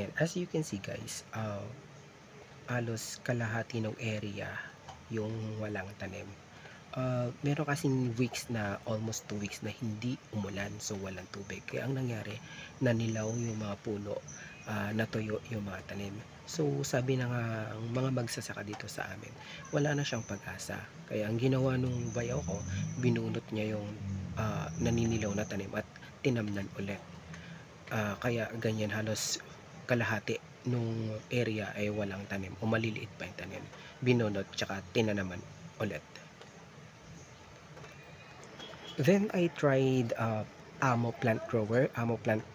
And as you can see guys, halos kalahati ng area yung walang tanim. Meron kasing weeks na almost 2 weeks na hindi umulan, so walang tubig. Kaya ang nangyari, nanilaw yung mga puno, natuyo yung mga tanim. So sabi na nga ang mga magsasaka dito sa amin, wala na siyang pag-asa. Kaya ang ginawa nung bayaw ko, binunot niya yung naninilaw na tanim at tinamnan ulit. Kaya ganyan, halos kalahati nung area ay walang tanim o maliliit pa yung tanim. Binunot tsaka tinanaman ulit. Then I tried Amo plant grower, Amo plant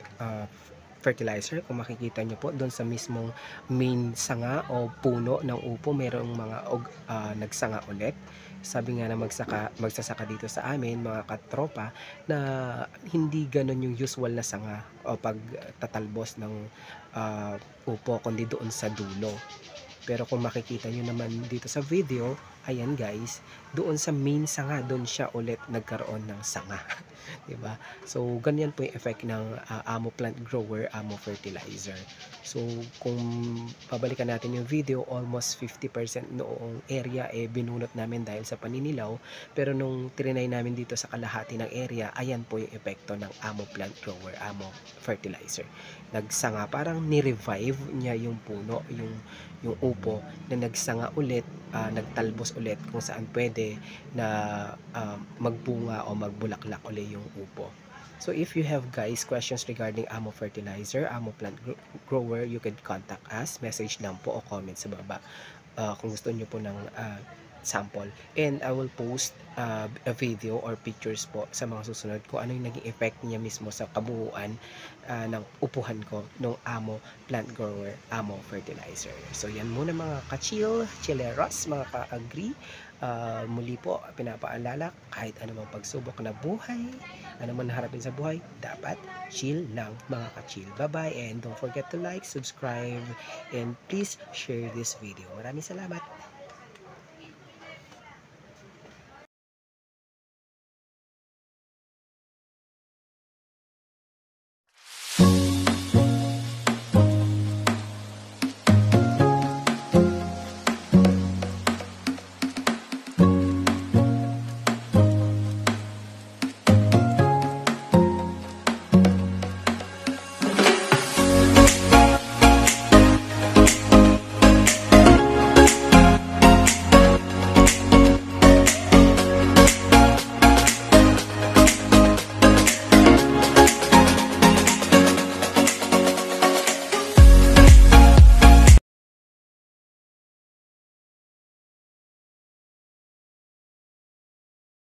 fertilizer. Kung makikita nyo po doon sa mismong main sanga o puno ng upo, merong mga nagsanga ulit. Sabi nga na magsasaka dito sa amin mga katropa na hindi ganon yung usual na sanga o pagtatalbos ng upo, kundi doon sa dulo. Pero kung makikita nyo naman dito sa video, ayan guys, doon sa main sanga, doon siya ulit nagkaroon ng sanga. Diba? So, ganyan po yung effect ng Amo Plant Grower, Amo Fertilizer. So, kung babalikan natin yung video, almost 50% noong area binunot namin dahil sa paninilaw. Pero nung trinay namin dito sa kalahati ng area, ayan po yung epekto ng Amo Plant Grower, Amo Fertilizer. Nagsanga, parang ni-revive niya yung puno, yung upo na nagsanga ulit, nagtalbos ulit kung saan pwede na magbunga o magbulaklak ulit yung upo. So if you have guys questions regarding Amo Fertilizer, Amo Plant Grower, you can contact us, message lang po o comment sa baba kung gusto nyo po ng sample, and I will post a video or pictures po sa mga susunod kung ano yung naging effect niya mismo sa kabuuan ng upuhan ko ng Amo Plant Grower, Amo Fertilizer. So yan muna mga ka-chill, chilleros, mga ka-agree. Muli po pinapaalala, kahit anumang pagsubok na buhay, anumang naharapin sa buhay, dapat chill lang mga ka-chill. Bye bye, and don't forget to like, subscribe, and please share this video. Maraming salamat.